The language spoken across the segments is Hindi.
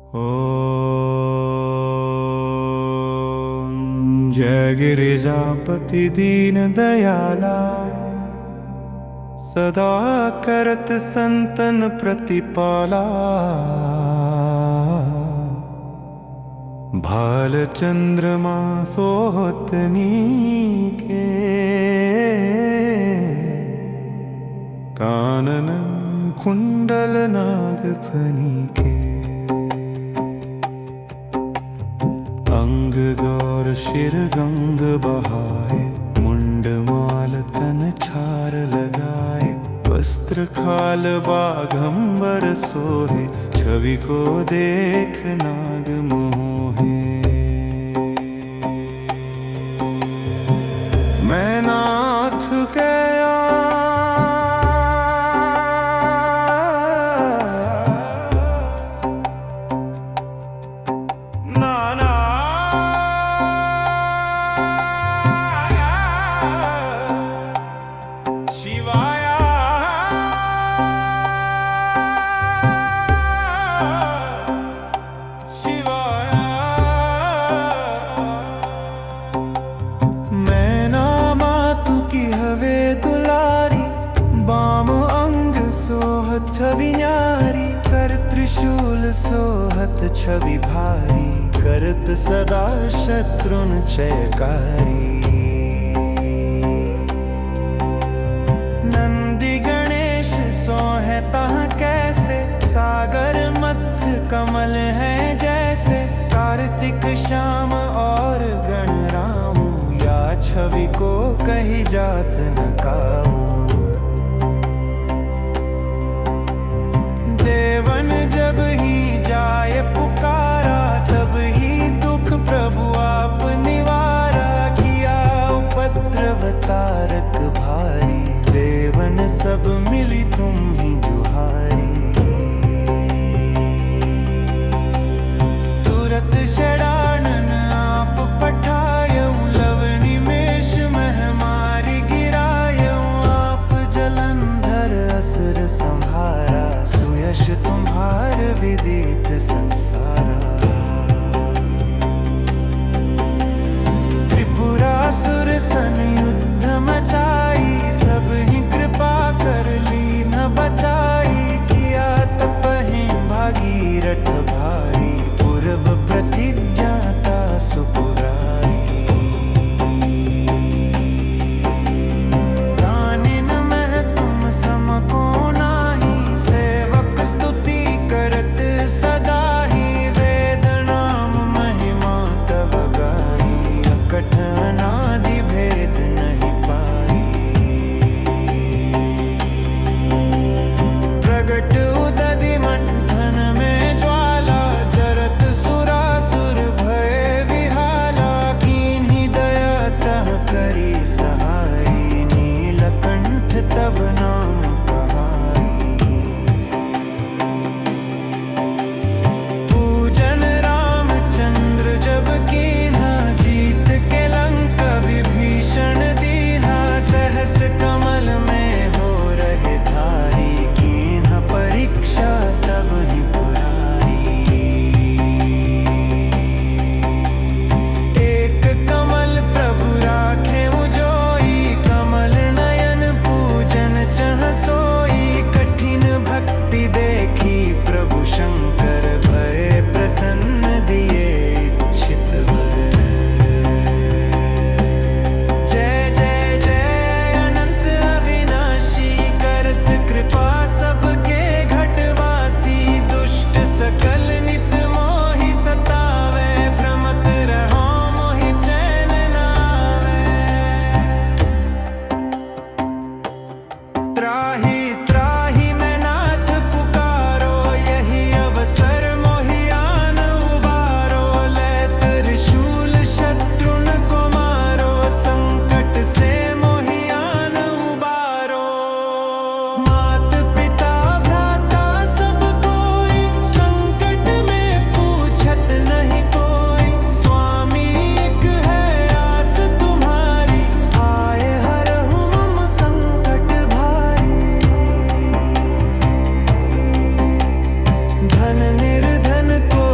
ओम जय गिरिजापति दीन दयाला, सदा करत संतन प्रतिपाला। भाल चंद्रमा सोहत नीके, कानन कुंडल नागफनी के। अंग गौर शिर गंग बहाए, मुंड माल तन छार लगाए। वस्त्र खाल बाघंबर सोहे, छवि को देख नाग मोहे। मैं नाथ गया नाना शिवाया शिवाया। मैं नामा तू की हवे दुलारी, बाम अंग सोहत छवि न्यारी। कर त्रिशूल सोहत छवि भारी, करत सदा शत्रुन जयकारी। नंदी गणेश सोहे तहाँ कैसे, सागर मध्य कमल है जैसे। कार्तिक श्याम और गणराम, या छवि को कही जात न काऊं। देवन जब ही जाए पुकारा, तब ही दुख प्रभु आप निवारा। किया उपद्रव तारक भारी, देवन सब मिली तुम ही जुहारी। तुरत षडानन आप पठायऊं, लव निमेष मह मारी गिरायऊं। आप जलंधर असुर संहारा, सुयश तुम्हार विदित संसारा। त्रिपुरासुर सन युद्ध मचाई, सब ही कृपा कर ली न बचाई। किया तपहि भागीरथ भारी, पूर्व प्रतिज्ञाता सुपुरारी। दानिन मह तुम सम को नाही, सेवक स्तुति करत सदा ही। वेद नाम महिमा तब गाई, अकठ अनादि भेद नहीं पाई। प्रगट उदधि मंथन में ज्वाला, जरत सुरासुर भय विहाला। कीन्ही दया तह करी सहाई, नीलकंठ तब नाम कहाई। पूजन रामचंद्र जब कीन्हा, जीत के लंका विभीषण दीन्हा। सहस कमल में हो रहे धारी, कीन्हा परीक्षा तब ही पुरारी। एक कमल प्रभु राखे उजोई, कमल नयन पूजन चह सोई। कठिन भक्ति देखी प्रभु शंकर, भय प्रसन्न दिए इच्छित वर। जय जय जय अनंत अविनाशी, करत कृपा सबके घटवासी। दुष्ट सकल नित मोहि सतावे, भ्रमत रहो मोहि चैन न आवे। त्राहि त्राहि मैं नाथ पुकारो, यही अवसर मोहि आन उबारो। लै त्रिशूल शत्रुन को मारो, संकट से मोहि आन उबारो। मात पिता भ्राता सब कोई, संकट में पूछत नहीं कोई। स्वामी एक है आस तुम्हारी, आए हरहु मम संकट भारी। धन निर्धन को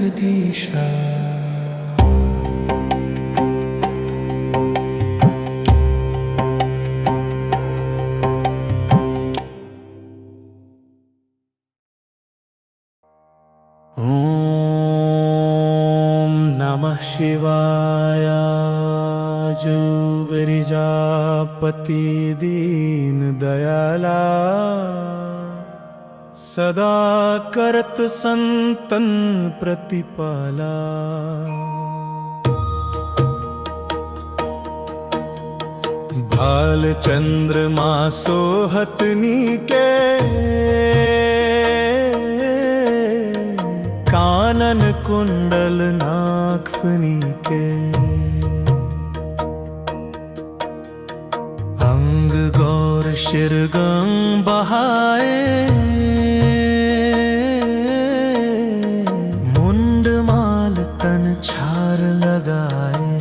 जगदीशा। ओम नमः शिवाय। जुबरिजापति दीन दयाला, सदा करत संतन प्रतिपाला। भाल चंद्रमा सोहतनी के, कानन कुंडल नागफनी के। अंग गौर शिरगम बहाए, मुंड माल तन छार लगाए।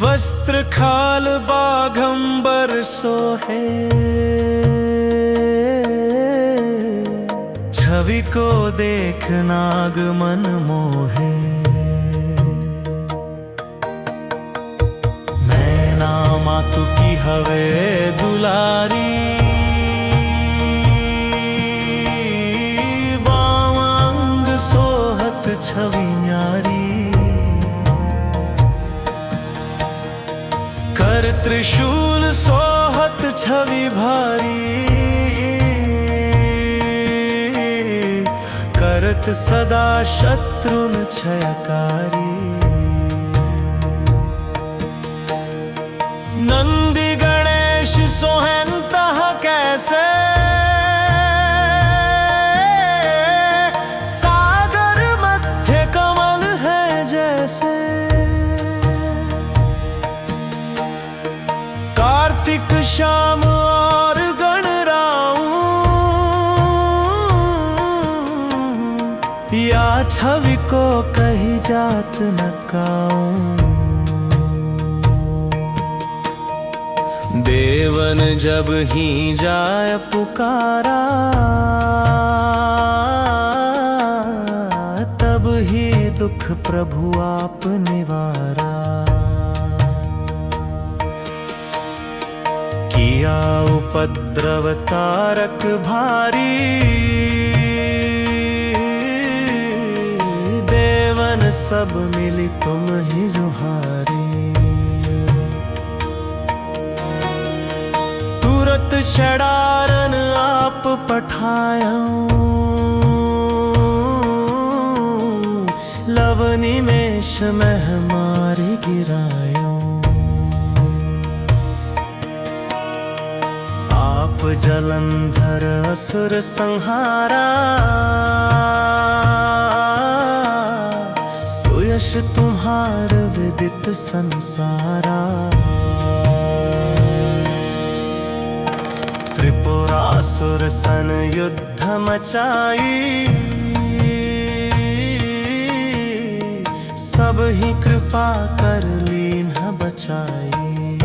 वस्त्र खाल बाघंबर सोहे, छवि को देख नाग मन मोहे। मैना मातु की हवे दुलारी, बावंग सोहत छवि न्यारी। कर त्रिशूल सोहत छवि भारी, करत सदा शत्रुन क्षयकारी। नंदी गणेश सोहंतः कैसे, सागर मध्य कमल है जैसे। कार्तिक श्याम और या छवि को कही जात न काऊं। देवन जब ही जाय पुकारा, तब ही दुख प्रभु आप निवारा। किया उपद्रव तारक भारी, सब मिली तुम ही जुहारी। तुरत षडारन आप पठायो, लवनी मेष मह मारी गिरायो। आप जलंधर असुर संहारा, यश तुम्हार विदित संसारा। त्रिपुरासुर सन युद्ध मचाई, सब ही कृपा कर लीन बचाई।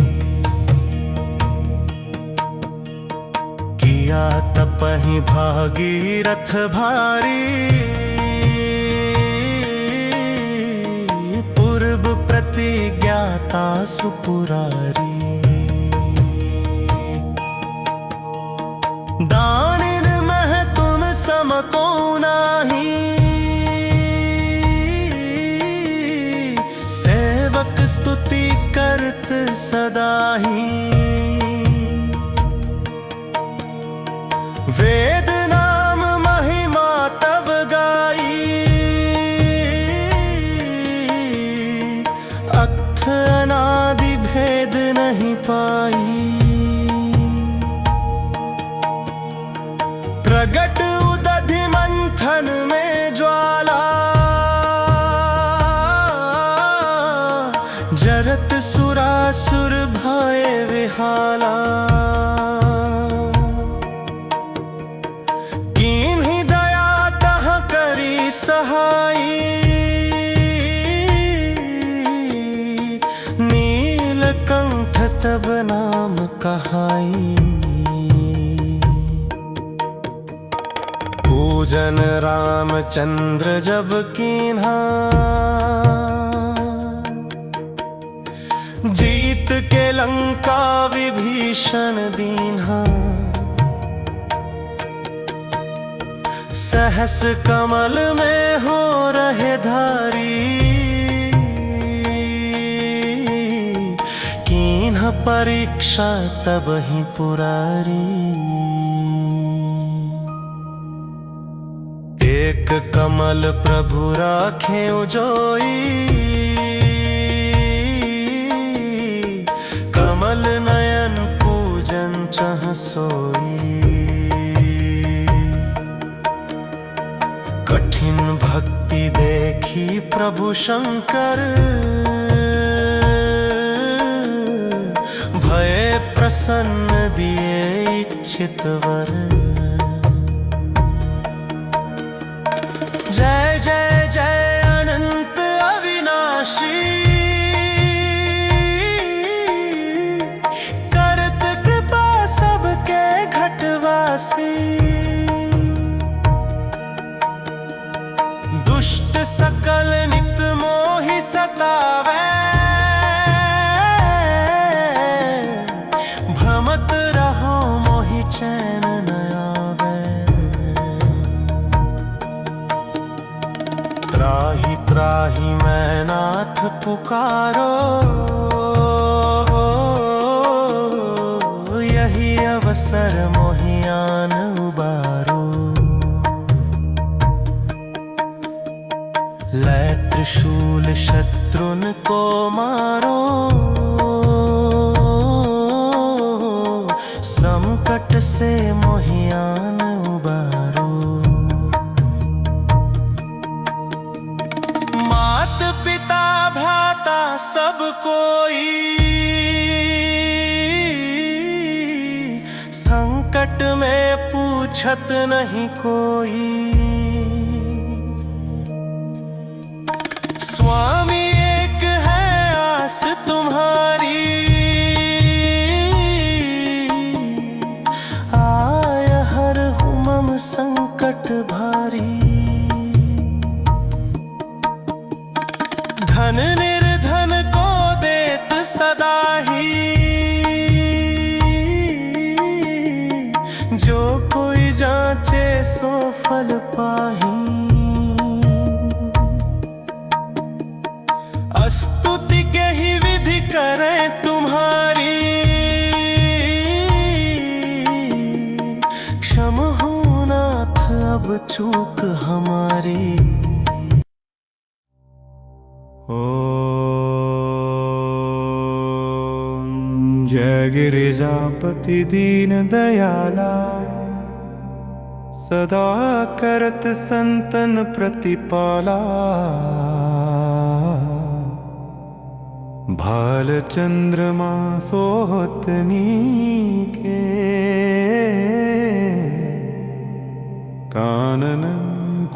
किया तपहि भागीरथ भारी, प्रतिज्ञाता सुपुरारी। दानिन मह तुम समको नाही, सेवक स्तुति करत सदा ही। वेद नाम महिमा तब गाई, अनादि भेद नहीं पाई। प्रगट उदधि मंथन में ज्वाला, जरत सुरासुर भय विहाला। कीन्ही दया तह करी सहाई, नीलकंठ तब नाम कहाई। पूजन रामचंद्र जब कीन्हा, जीत के लंका विभीषण दीन्हा। सहस कमल में हो रहे धारी, कीन्ह परीक्षा तब ही पुरारी। एक कमल प्रभु राखे जोई, कमल नयन पूजन चह सोई। कठिन भक्ति देखी प्रभु शंकर, भये प्रसन्न दिए इच्छित वर। जय जय जय अनंत अविनाशी, करत कृपा सबके घटवासी। दुष्ट सकल नित मोहि सतावे, भ्रमत रहो मोहि चैन न आवे। त्राहि त्राहि मैं नाथ पुकारो, यही अवसर मोहि आन उबारो। लै त्रिशूल शत्रुन को मारो, संकट से मोहि आन उबारो। मात पिता भ्राता सब कोई, संकट में पूछत नहीं कोई। स्वामी एक है आस तुम्हारी, आय हर हुमम संकट भारी। धन निर्धन को देत सदा ही, जो कोई जांचे सो फल पाही। स्तुति के ही विधि करें तुम्हारी, क्षम हो नाथ अब चूक हमारी। ओम जय गिरिजापति दीन दयाला, सदा करत संतन प्रतिपाला। भाल चंद्रमा सोहतनी के, कानन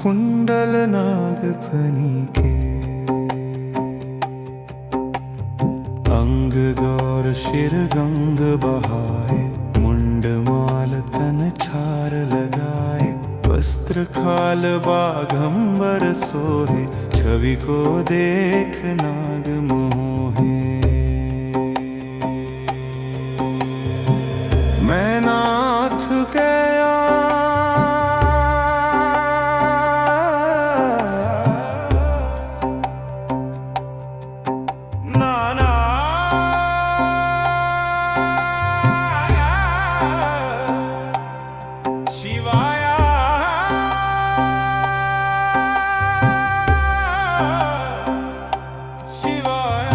कुंडल नागफनी के। अंग गौर शिर गंग बहाए, मुंड माल तन छार लगाए। वस्त्र खाल बाघंबर सोहे, छवि को देख नाग मोहे। मैं नाथ गया नाना, शिवाय शिवाय।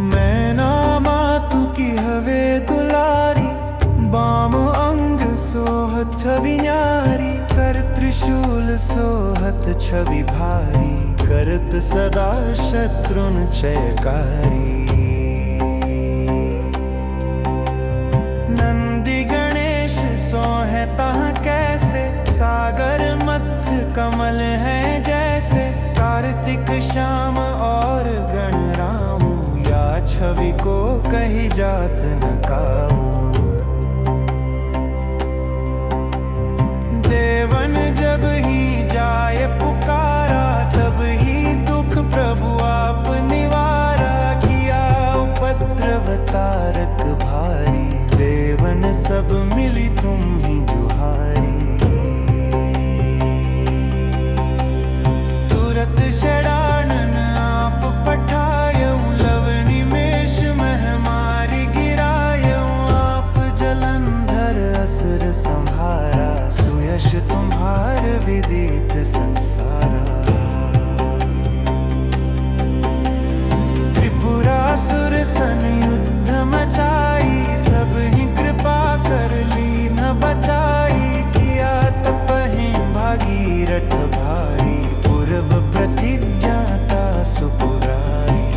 मैं नामा तू की हवे दुलारी, बाम अंग सोहत छवि न्यारी। कर त्रिशूल सोहत छवि भारी, करत सदा शत्रुन चयकारी। नंदी गणेश सोहे तहाँ कैसे, सागर मध्य कमल है जैसे। कार्तिक श्याम और गणराम, या छवि को कही जात न काऊं। जब ही जाए पुकारा, तब ही दुख प्रभु आप निवारा। किया उपद्रव तारक भारी, देवन सब मिली तुम ही जुहारी। तुरत षडानन आप पठायऊ, लवणी मेष महामारी गिरायऊ। आप जलंधर असुर संहारा, सुयश तुम्हार विदित संसारा। त्रिपुरासुर सन युद्ध मचाई, सब ही कृपा कर ली न बचाई। किया तपहि भागीरथ भारी, पूर्व प्रतिज्ञाता सुपुरारी।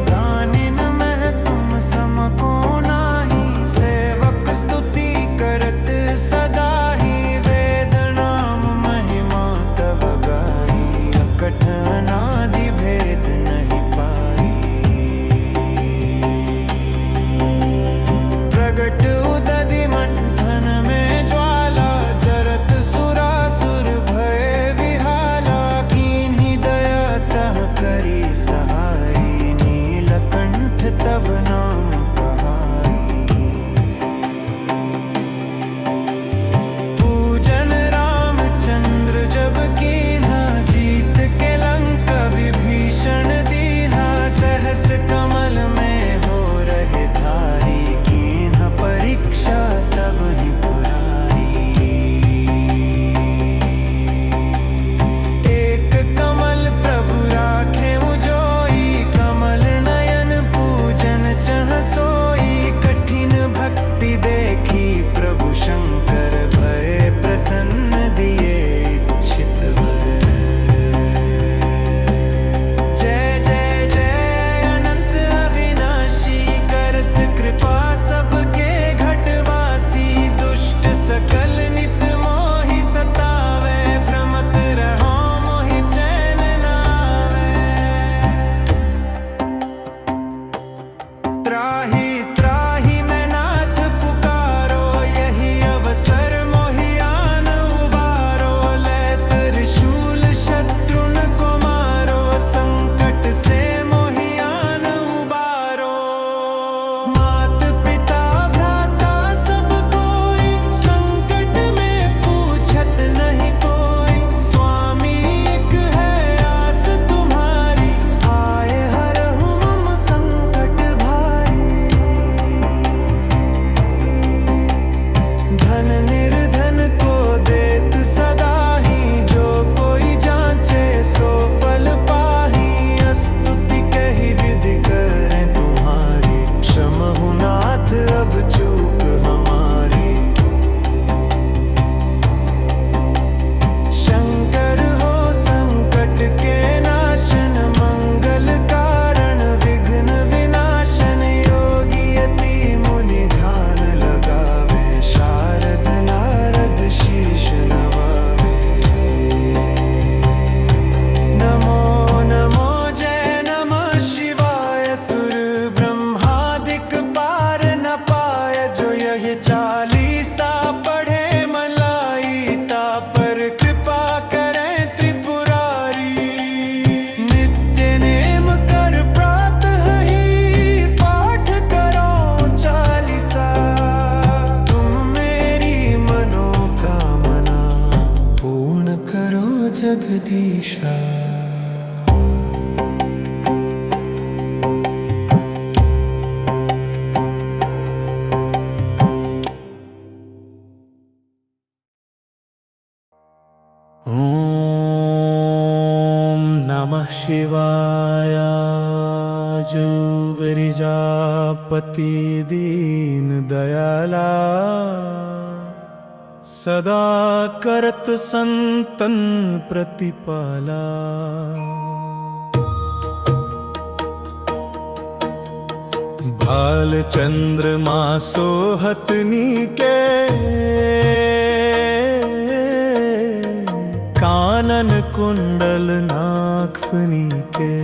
दानिन मह तुम सम को नाही, सेवक स्तुति करत सदा ही। वेद नाम महिमा तव गाई, अकठ अनादि भेद नहीं पाई। प्रगट उदधि मंथन में ज्वाला, जरत सुरासुर भय विहाला। कीन्ही दया तह करी सहाई, नीलकंठ तब नाम कहाई। पूजन रामचंद्र जब कीन्हा, जीत के लंका विभीषण दीन्हा। सहस कमल में हो रहे धारी, कीन्हा परीक्षा तब ही पुरारी। एक कमल प्रभु राखे उजोई, कमल नयन पूजन चह सोई। कठिन भक्ति देखी प्रभु शंकर, भय प्रसन्न दिए इच्छित वर। जय जय जय अनंत अविनाशी, करत कृपा सबके घटवासी। दुष्ट सकल नित मोहि सतावे, भ्रमत रहो मोहि चैन न आवे। त्राहि त्राहि मैं नाथ पुकारो, यही अवसर मोहि आन उबारो। लै त्रिशूल शत्रुन को मारो, संकट से मोहि आन उबारो। मात पिता भ्राता सब कोई, संकट में पूछत नहीं कोई। स्वामी एक है आस तुम्हारी, आए हरहु मम संकट भारी। धन निर्धन को देत सदा ही, जो कोई जांचे सो फल पाही। स्तुति कही विधि करें तुम्हारी, क्षमहु नाथ अब चूक हमारी। शंकर हो संकट के नाशन, मंगल कारण विघ्न विनाशन। योगी यति मुनि ध्यान लगावे, शारद नारद शीश नवावे। नमो नमो जय नमः शिवाय, सुर ब्रह्मादिक पार न पाय। जो यह चालीसा पढ़े मलाई, ता पर कृपा करें त्रिपुरारी। नित्य नेम कर प्रातः ही, पाठ करो चालीसा। तुम मेरी मनोकामना, पूर्ण करो जगदीशा। ओम नमः शिवाय। जो विरजापति दीन दयाला, सदा करत संतन प्रतिपाला। भाल चंद्रमा सोहतनी के, कानन कुंडल नागफनी के।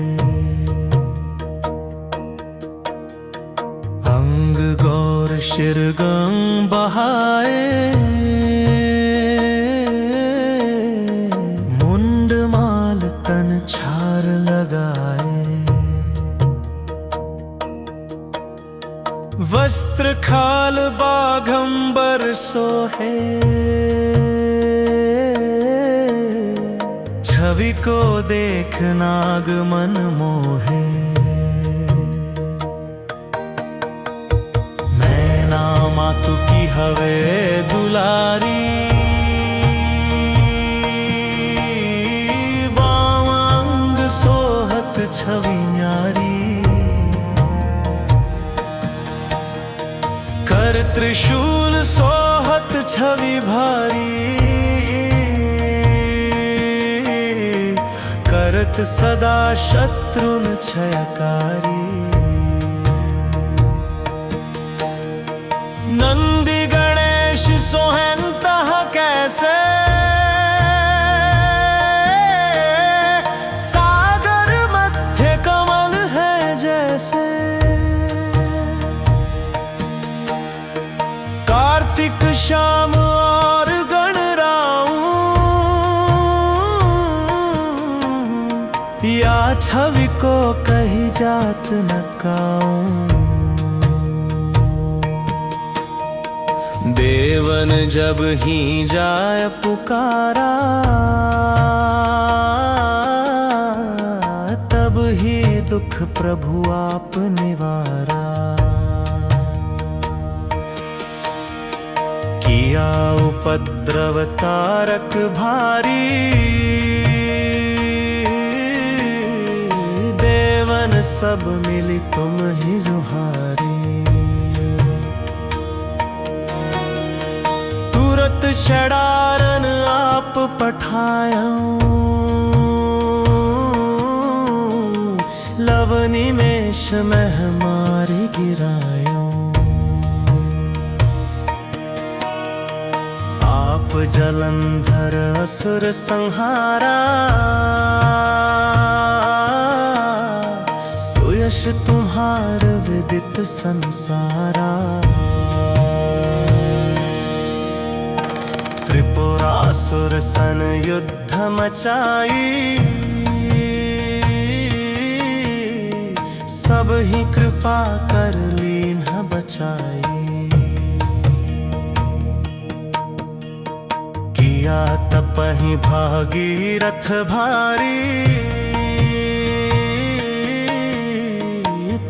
अंग गौर शिर गंगा बहाए, मुंड माल तन छार लगाए, वस्त्र खाल बाघंबर सोहे, छवि को देख नाग मन मोहे। मैना मातु की हवे दुलारी, बावांग सोहत छवि न्यारी, कर त्रिशूल सोहत छवि भारी, करत सदा शत्रुन क्षयकारी। नंदी गणेश सोहंतः कैसे, सागर मध्य कमल है जैसे, कार्तिक श्याम और गणराऊ, या छवि को कही जात न काऊं। देवन जब ही जाय पुकारा, तब ही दुख प्रभु आप निवारा। किया उपद्रव तारक भारी, देवन सब मिली तुम ही जुहारी। तुरत षडारन आप पठायो, लवनी मेष मह मारी गिरायो। आप जलंधर असुर संहारा, सुयश तुम्हार विदित संसारा। त्रिपुरासुर सन युद्ध मचाई, सब ही कृपा कर लीन बचाई। किया तपहि भागीरथ भारी,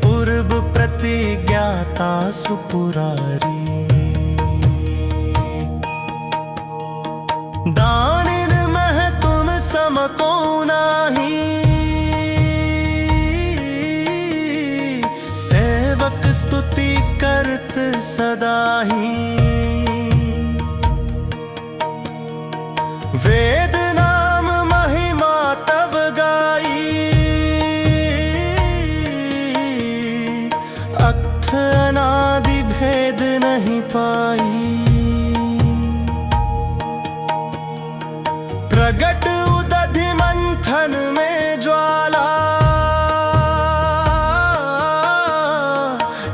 पूर्व प्रतिज्ञाता सुपुरारी। दानिन मह तुम सम को नाही, सेवक स्तुति करत सदा ही। वेद नाम महिमा तब गाई, अथ अनादि भेद नहीं पाई। प्रगट उदधि मंथन में ज्वाला,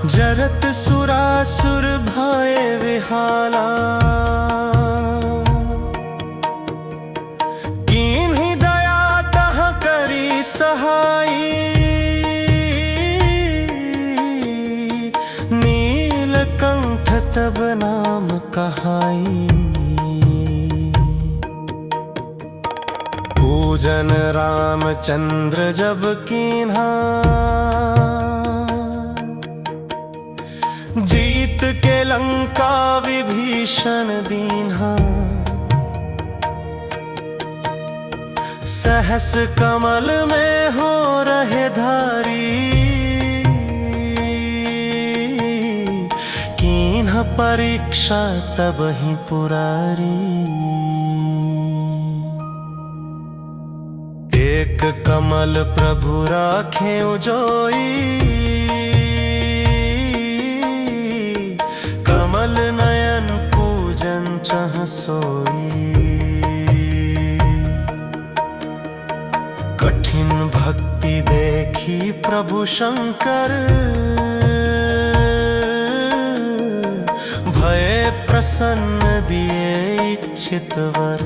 जरत सुरासुर भय विहाला। कीन्ही दया तह करी सहाई, नीलकंठ तब नाम कहाई। पूजन रामचंद्र जब कीन्हा, जीत के लंका विभीषण दीन्हा। सहस कमल में हो रहे धारी, कीन्हा परीक्षा तब ही पुरारी। एक कमल प्रभु राखे उजोई, कमल नयन पूजन चह सोई। कठिन भक्ति देखी प्रभु शंकर, भय प्रसन्न दिए इच्छित वर।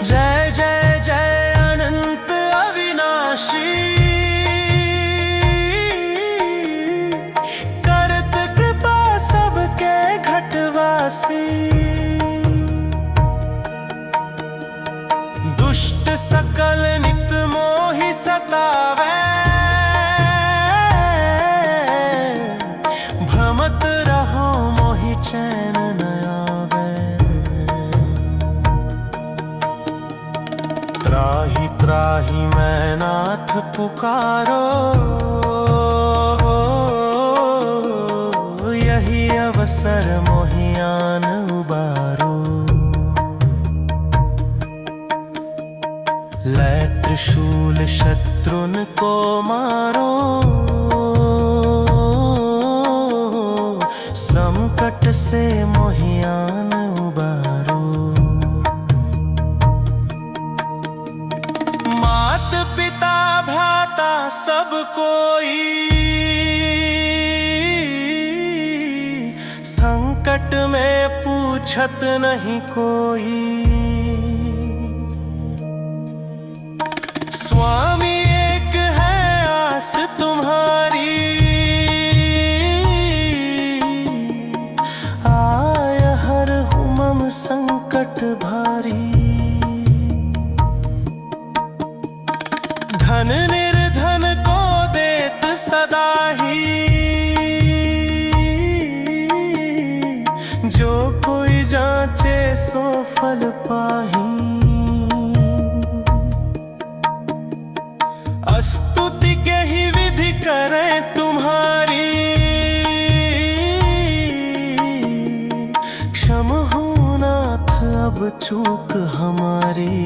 जय जय जय अनंत अविनाशी, करत कृपा सबके घटवासी। दुष्ट सकल नित मोहि सतावे, भ्रमत रहो मोहि चैन न आवे। त्राहि त्राहि मैं नाथ पुकारो, यही अवसर मोहि आन उबारो। लै त्रिशूल शत्रुन को मारो, संकट से मोहि आन उबारो। मात पिता भ्राता सब कोई, संकट में पूछत नहीं कोई। स्वामी एक है आस तुम्हारी, आय हर मम संकट भारी। धन निर्धन को देत सदा ही, जो कोई जांचे सो फल पाही। स्तुति के ही विधि करें तुम्हारी, क्षम हो नाथ अब चूक हमारी।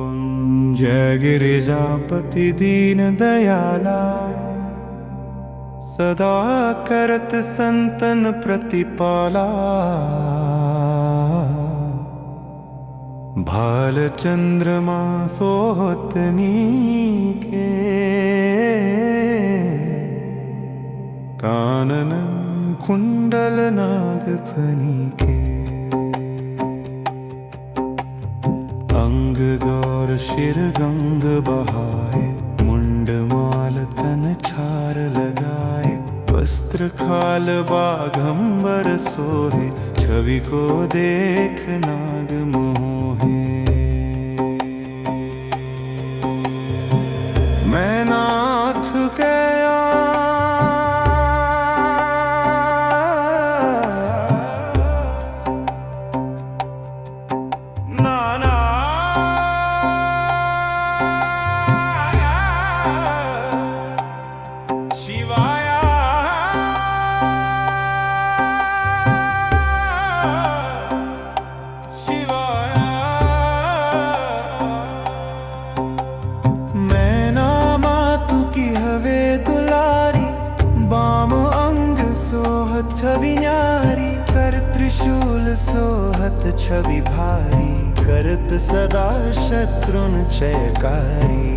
ओम जय गिरिजापति दीन दयाला, सदा करत संतन प्रतिपाला। भाल चंद्रमा सोहतनी के, कानन कुंडल नागफनी के। अंग गौर शिर गंग बहाए, मुंड माल तन छार लगाए। वस्त्र खाल बाघंबर सोहे, छवि को देख नाग मोहे। मैं नाथ गया नाना, शिवाय शिवाय। मैं नामा तू की हवे दुलारी, बाम अंग सोहत छवि न्यारी। कर त्रिशूल सोहत छवि भारी, करत सदा शत्रुन चयकारी।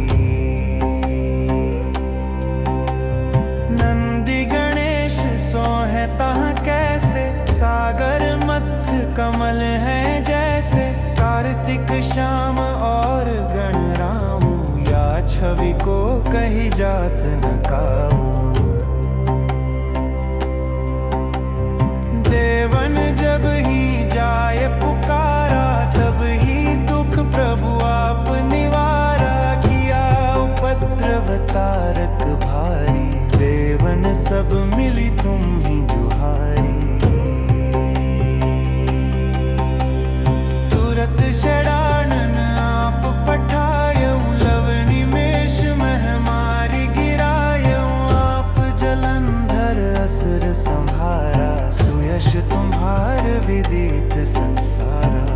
नंदी गणेश सोहे तहाँ कैसे, सागर मध्य कमल है जैसे। कार्तिक श्याम और गणराम, या छवि को कही जात न काऊ। देवन जब ही जाए पुकारा, तब ही दुख प्रभु आप निवारा। किया उपद्रव तारक भारी, देवन सब मिली तुम ही जुहारी। तुरत षडानन आप पठायऊ, लवनी मेष महमारी गिरायऊ। आप जलंधर असुर संहारा, सुयश तुम्हार विदित संसारा।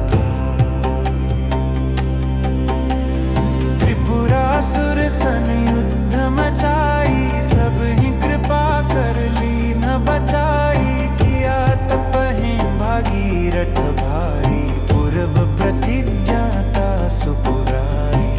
त्रिपुरासुर सन युद्ध मचाई, सब ही कृपा कर ली न बचाई। किया तपहि भागीरथ भारी, पूर्व प्रतिज्ञाता सुपुरारी।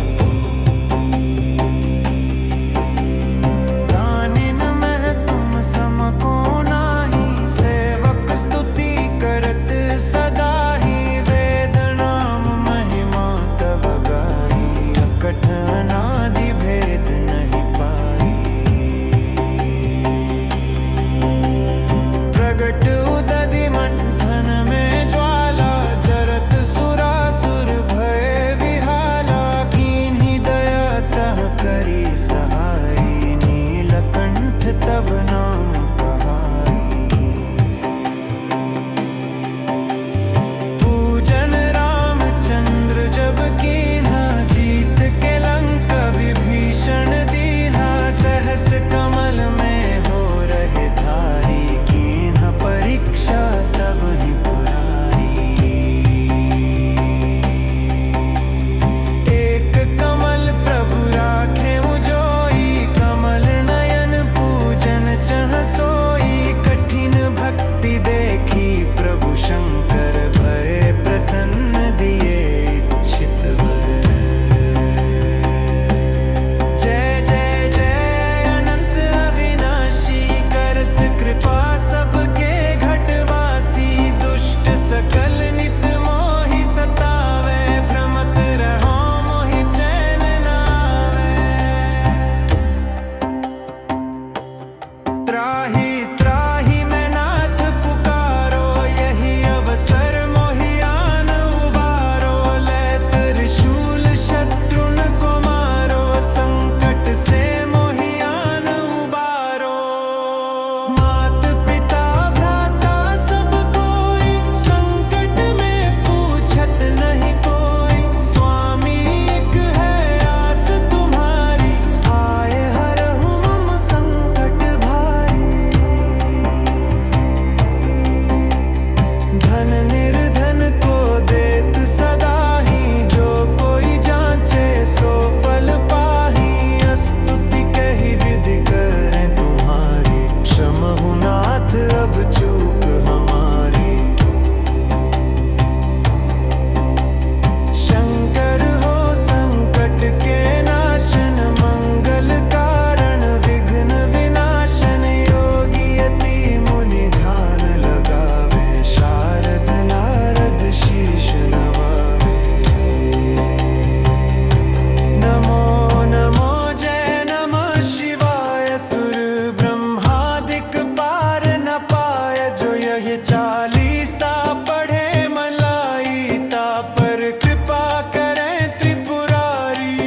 चालीसा पढ़े मलाई तापर कृपा करें त्रिपुरारी।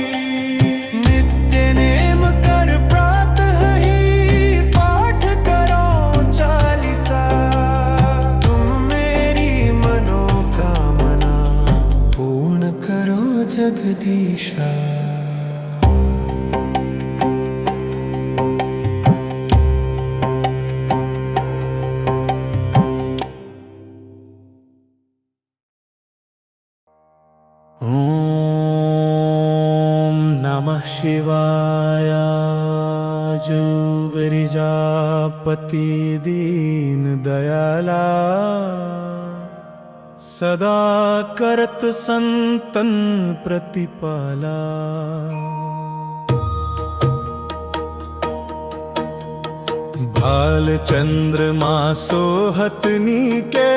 नित्य नेम कर प्रातः ही पाठ करो चालीसा। तुम मेरी मनोकामना पूर्ण करो जगदीशा। ओम नमः शिवाय। जुबरिजापति दीन दयाला, सदा करत संतन प्रतिपाला। भाल चंद्रमा सोहतनी के,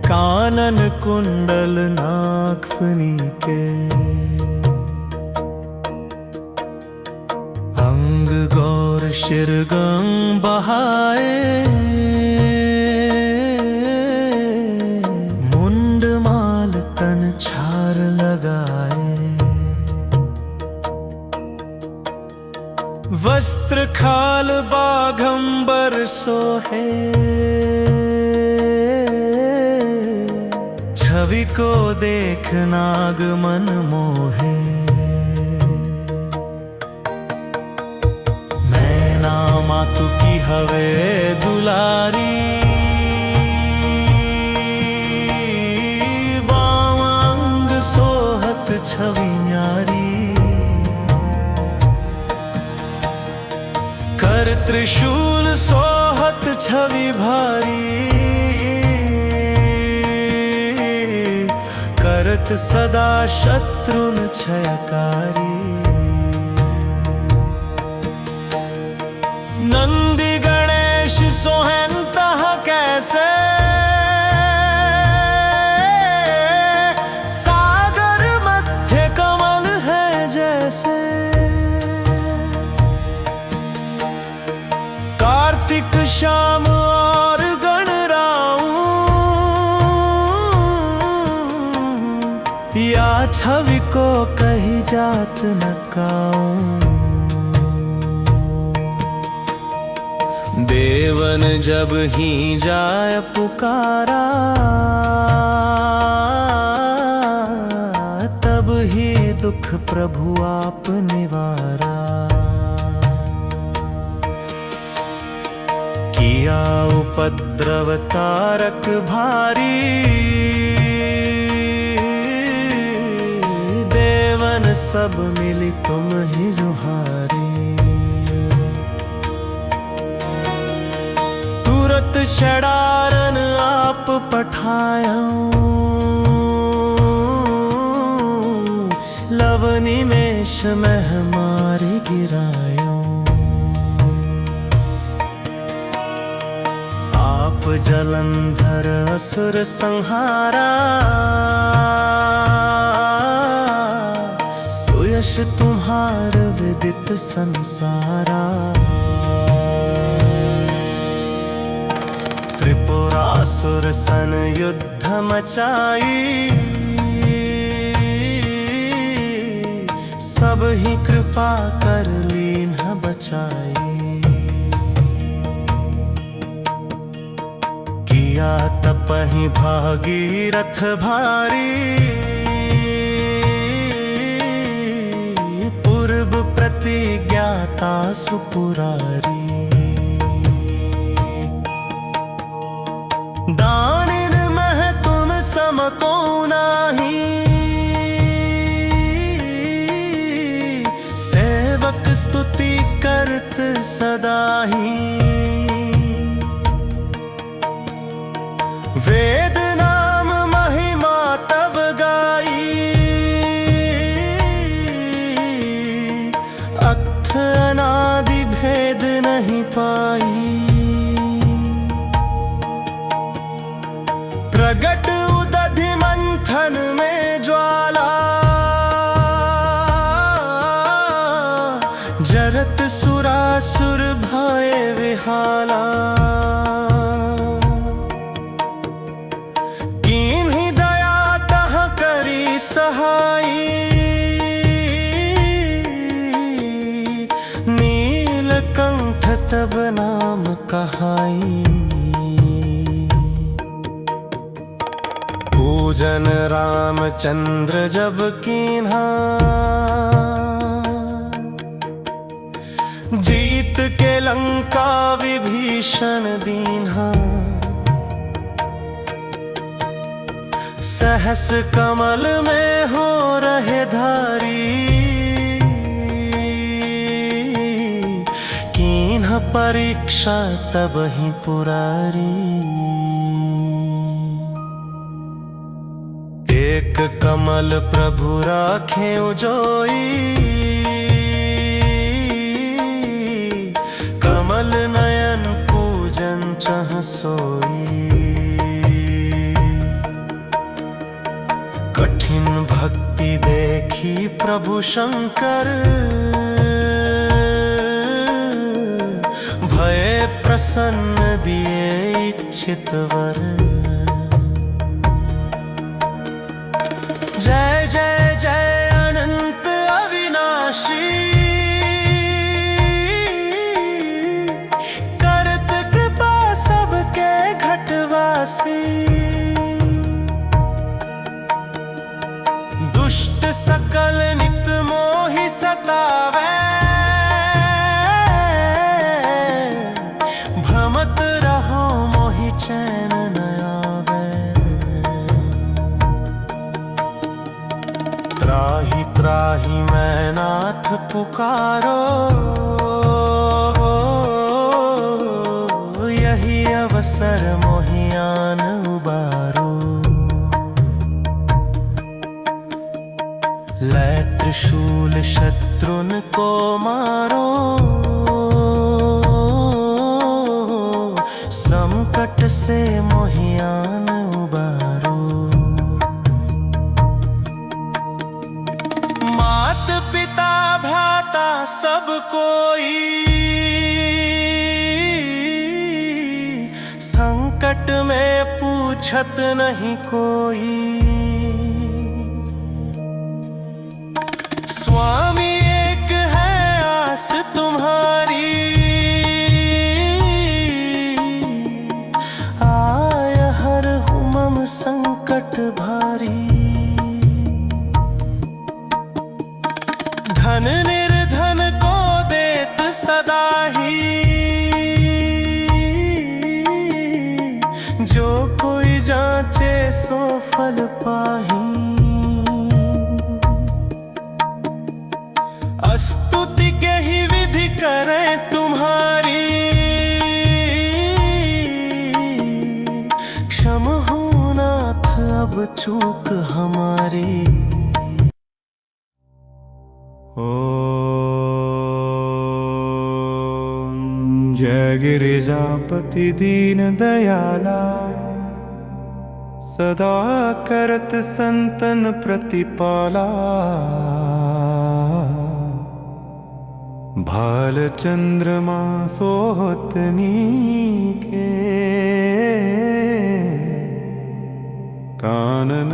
कानन कुंडल नागफनी के। अंग गौर शिरगम बहाए, मुंड माल तन छार लगाए। वस्त्र खाल बाघंबर सोहे, छवि को देख नाग मन मोहे। मैना मातु की हवे दुलारी, बावंग सोहत छवि न्यारी। कर त्रिशूल सोहत छवि भारी, करत सदा शत्रुन क्षयकारी। नंदी गणेश सोहंतः कैसे, सागर मध्य कमल है जैसे। कार्तिक श्याम और गणराऊ, या छवि को कही जात न काऊं। देवन जब ही जाय पुकारा, तब ही दुख प्रभु आप निवारा। किया उपद्रव तारक भारी, देवन सब मिली तुम ही जुहारी। तुरत षडारन आप पठायो, लवनी मेष मह मारी गिरायो। आप जलंधर असुर संहारा, सुयश तुम्हार विदित संसारा। त्रिपुरासुर सन युद्ध मचाई, सब ही कृपा कर लीन बचाई। किया तपहि भागीरथ भारी, पूर्व प्रतिज्ञाता सुपुरारी। दानिन मह तुम समको नाही, सेवक स्तुति करत सदा ही। वेद नाम महिमा तब गाई, अथ अनादि भेद नहीं पाई। प्रगट उदधि मंथन में ज्वाला, जरत सुरासुर भय विहार। दयाला कीन्ही दया तह करी सहाई नीलकंठ तब नाम कहाई पूजन रामचंद्र जब कीन्हा जीत के लंका विभीषण दीन्हा सहस कमल में हो रहे धारी कीन्हा परीक्षा तब ही पुरारी एक कमल प्रभु राखे उजोई कमल नयन पूजन चह सोई कठिन भक्ति देखी प्रभु शंकर भय प्रसन्न दिए इच्छित वर जय जय जय अनंत अविनाशी करत कृपा सबके घटवासी दुष्ट सकल नित मोहि सतावे भ्रमत रहो मोहि चैन न आवे त्राहि त्राहि मैं नाथ पुकारो यही अवसर मोहियान उबारो लै त्रिशूल शत्रुन को मारो संकट से मोहियान उबारो मात पिता भ्राता सब कोई संकट में पूछत नहीं कोई स्वामी एक है आस तुम्हारी आय हर हुमम संकट भारी धन निर्धन को देत सदा ही जो कोई जांचे सो फल पाही स्तुति के ही विधि करें तुम्हारी क्षम हो नाथ अब चूक हमारी ओम जय गिरिजापति दीन दयाला सदा करत संतन प्रतिपाला भाल चंद्रमा सोहत मीके कानन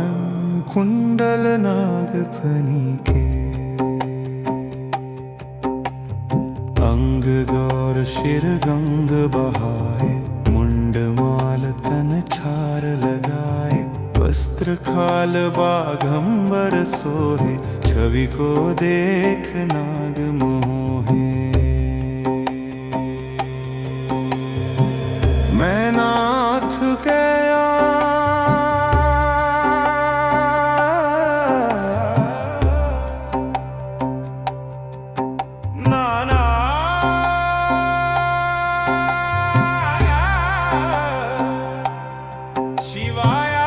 कुंडल नागफनी के अंग गौर शिर गंग बहाए मुंड माल तन छार लगाए वस्त्र खाल बाघंबर सोहे छवि को देख नाग मोहे मैं नाथ गया नाना शिवाया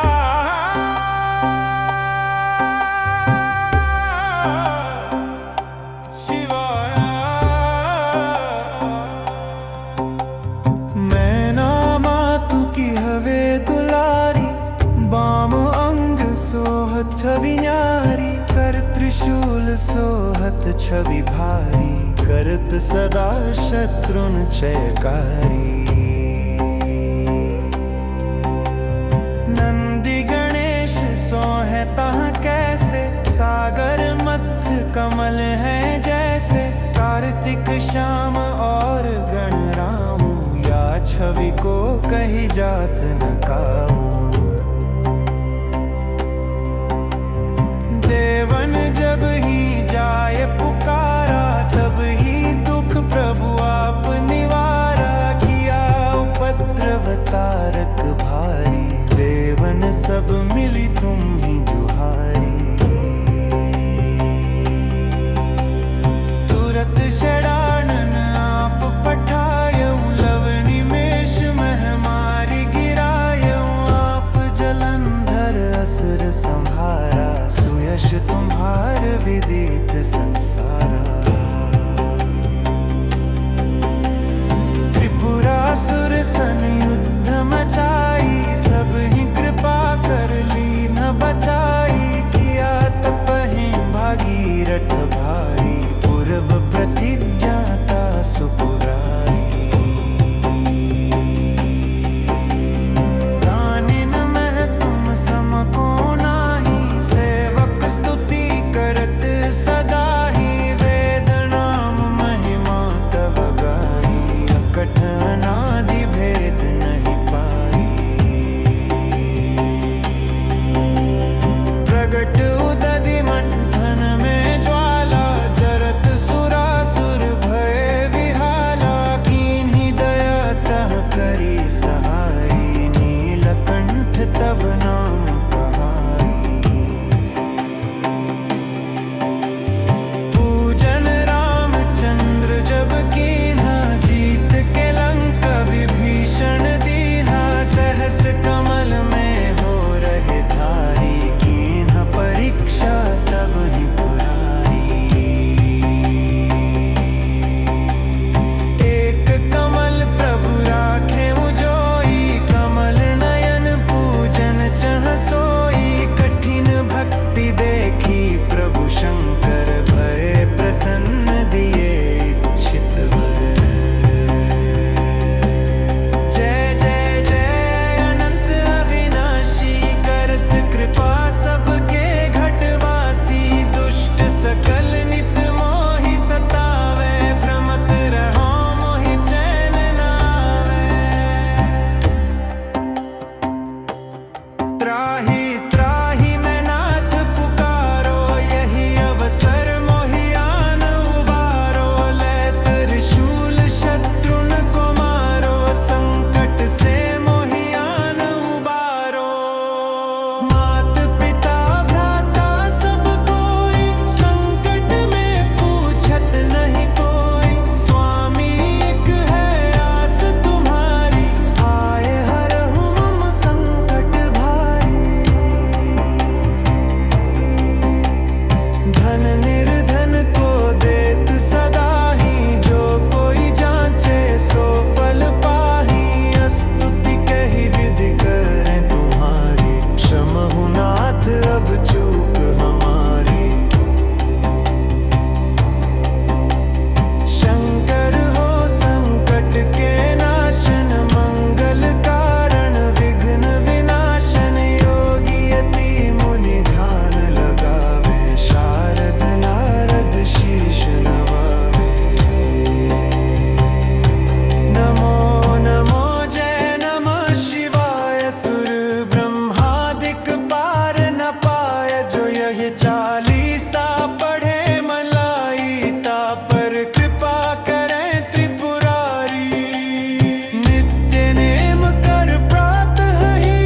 छवि न्यारी कर त्रिशूल सोहत छवि भारी करत सदा शत्रुन चयकारी कही जात न काऊं। देवन जब ही जाए पुकारा, तब ही दुख प्रभु आप निवारा। किया उपद्रव तारक भारी, देवन सब मिली तुम ही जुहारी। तुरत षडानन आप पठायऊ, लवणी मेष महमारी गिरायऊ। आप जलंधर असुर संहारा, सुयश तुम्हार विदित संसारा। त्रिपुरासुर सन युद्ध मचाई, सब ही कृपा कर ली न बचाई। किया तपहि भागीरथ भारी, पूर्व प्रतिज्ञाता सुपुरारी। दानिन मह तुम सम को नाही, सेवक स्तुति करत सदा ही। वेद नाम महिमा तब गाई, अकठ अनादि भेद नहीं पाई। प्रगट उदधि मंथन में ज्वाला, जरत सुरासुर भय विहाला। कीन्ही दया तह करी सहाई, नीलकंठ तब नाम कहाई। पूजन रामचंद्र जब कीन्हा, जीत के लंका विभीषण दीन्हा। सहस कमल में हो रहे धारी, कीन्हा परीक्षा तब ही पुरारी। एक कमल प्रभु राखे उजोई, कमल नयन पूजन चह सोई। कठिन भक्ति देखी प्रभु शंकर, भय प्रसन्न दिए इच्छित वर। जय जय जय अनंत अविनाशी, करत कृपा सबके घटवासी। दुष्ट सकल नित मोहि सतावे, भ्रमत रहो मोहि चैन न आवे। त्राहि त्राहि मैं नाथ पुकारो, यही अवसर मोहि आन उबारो। लै त्रिशूल शत्रुन को मारो, संकट से मोहि आन उबारो। मात पिता भ्राता सब कोई, संकट में पूछत नहीं कोई। स्वामी एक है आस तुम्हारी, आए हरहु मम संकट भारी। धन निर्धन को देत सदा ही, जो कोई जांचे सो फल पाही। स्तुति कही विधि करें तुम्हारी, क्षमहु नाथ अब चूक हमारी। शंकर हो संकट के नाशन, मंगल कारण विघ्न विनाशन। योगी यति मुनि ध्यान लगावे, शारद नारद शीश नवावे। नमो नमो जय नमः शिवाय, सुर ब्रह्मादिक पार न पाए। जो यह चालीसा पढ़े मलाई, ता पर कृपा करें त्रिपुरारी। नित्य नेम कर प्रातः ही,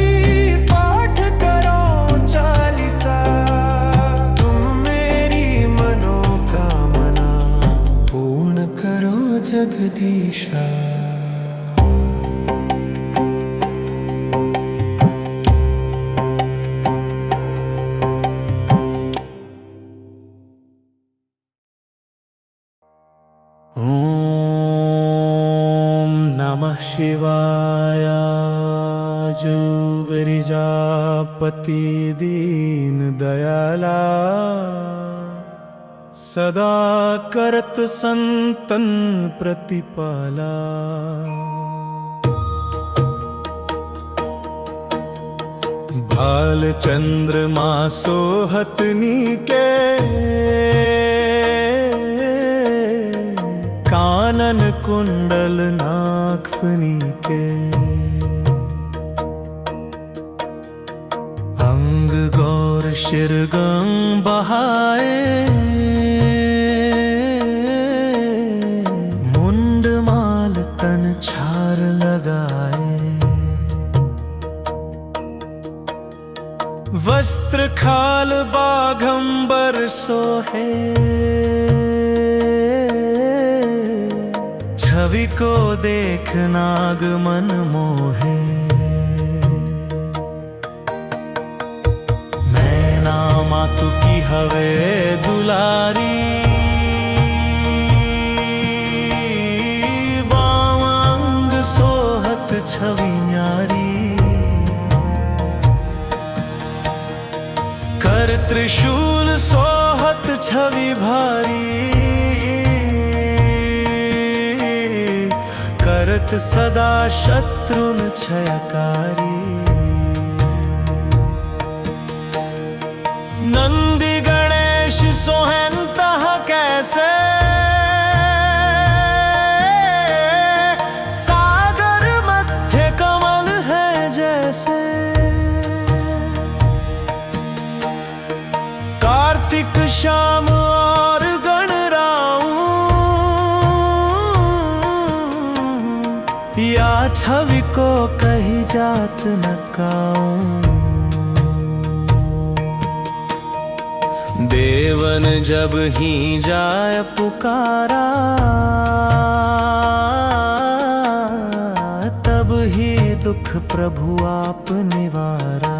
पाठ करो चालीसा। तुम मेरी मनोकामना, पूर्ण करो जगदीशा। ओम नमः शिवाय। जुबरिजापति दीन दयाला, सदा करत संतन प्रतिपाला। भाल चंद्रमा सोहतनी के, कानन कुंडल नागफनी के। शिरगम बहाए, मुंड माल तन छार लगाए, वस्त्र खाल बाघंबर सोहे, छवि को देख नाग मन मोहे। मैना मातु की हवे दुलारी, बावंग सोहत छवि न्यारी, कर त्रिशूल सोहत छवि भारी, करत सदा शत्रुन क्षयकारी। नंदी गणेश सोहंतः कैसे, सागर मध्य कमल है जैसे, कार्तिक श्याम और गणराऊ, या छवि को कही जात न काऊं। देवन जब ही जाय पुकारा, तब ही दुख प्रभु आप निवारा।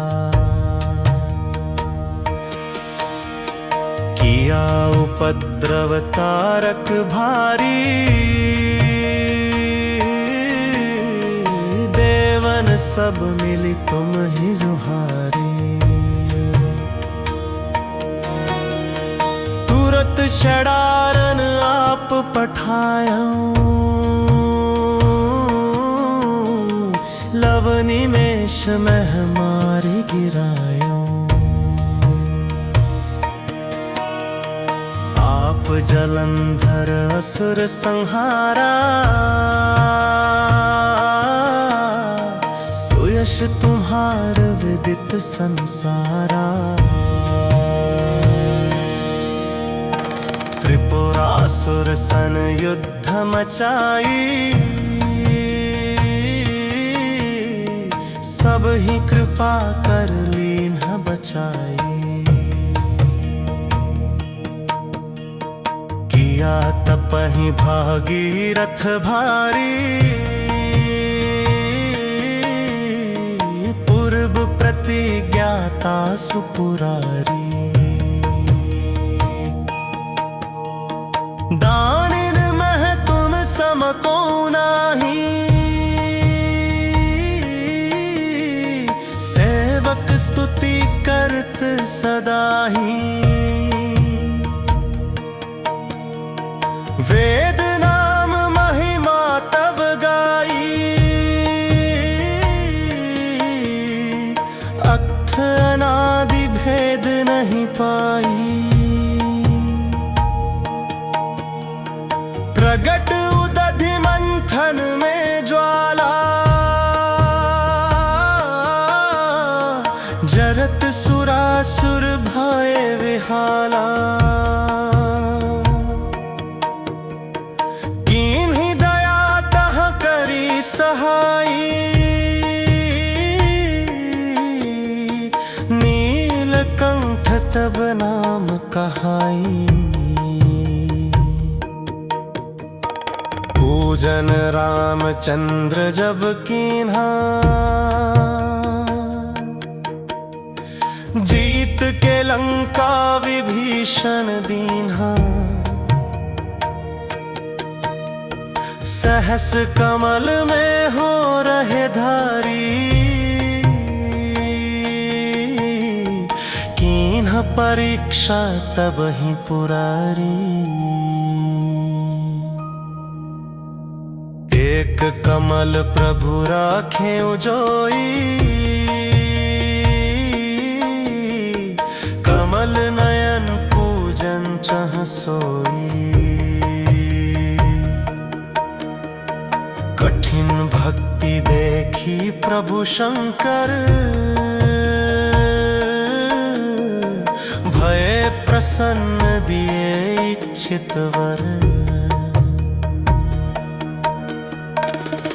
किया उपद्रव तारक भारी, देवन सब मिली तुम ही जुहारी। तुरत षडारन आप पठायो, लवनिमेष मह मारी गिरायो। आप जलंधर असुर संहारा, सुयश तुम्हार विदित संसारा। त्रिपुरासुर सन युद्ध मचाई, सब ही कृपा कर लीन बचाई। किया तपहि भागीरथ भारी, पूर्व प्रतिज्ञाता सुपुरारी। दानिन मह तुम सम को नाही, सेवक स्तुति करत सदा ही। वेद नाम महिमा तब गाई, अथ अनादि भेद नहीं पाई। प्रगट उदधि मंथन में ज्वाला, जरत सुरासुर भय विहाला। कीन्ही दया तह करी सहाई, नीलकंठ तब नाम कहाई। पूजन रामचंद्र जब कीन्हा, जीत के लंका विभीषण दीन्हा। सहस कमल में हो रहे धारी, कीन्हा परीक्षा तब ही पुरारी। एक कमल प्रभु राखे जोई, कमल नयन पूजन चह सोई। कठिन भक्ति देखी प्रभु शंकर, प्रसन्न दिए इच्छित वर।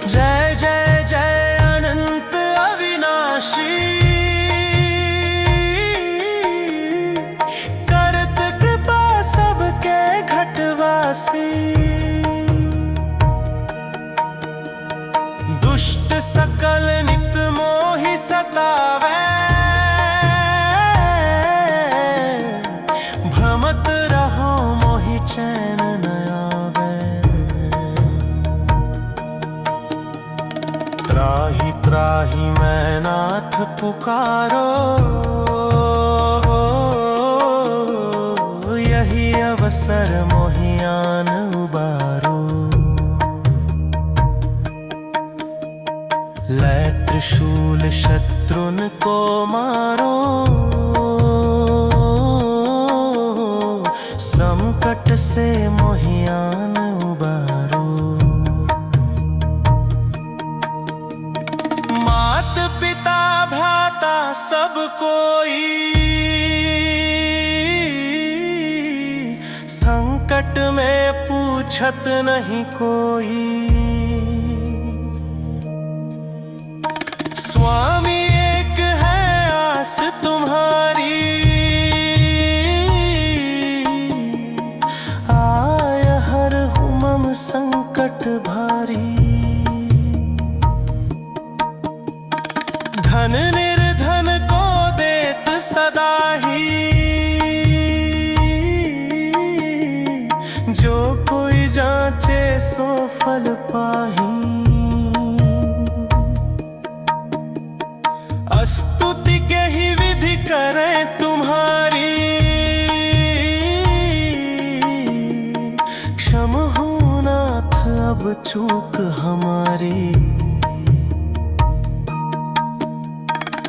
जय जय जय अनंत अविनाशी, करत कृपा सबके घटवासी। दुष्ट सकल नित मोहि सतावे, भ्रमत रहो मोहि चैन न आवे। त्राहि त्राहि मैं नाथ पुकारो, यही अवसर मोहि आन उबारो। लै त्रिशूल शत्रुन को मारो, संकट से मोहि आन उबारो। मात पिता भ्राता सब कोई, संकट में पूछत नहीं कोई। स्वामी एक है आस तुम्हारी, आय हर मम संकट भारी। धन निर्धन को देत सदा ही, जो कोई जांचे सो फल पाही। स्तुति के ही विधि करें तुम्हारी, क्षम हो नाथ अब चूक हमारी।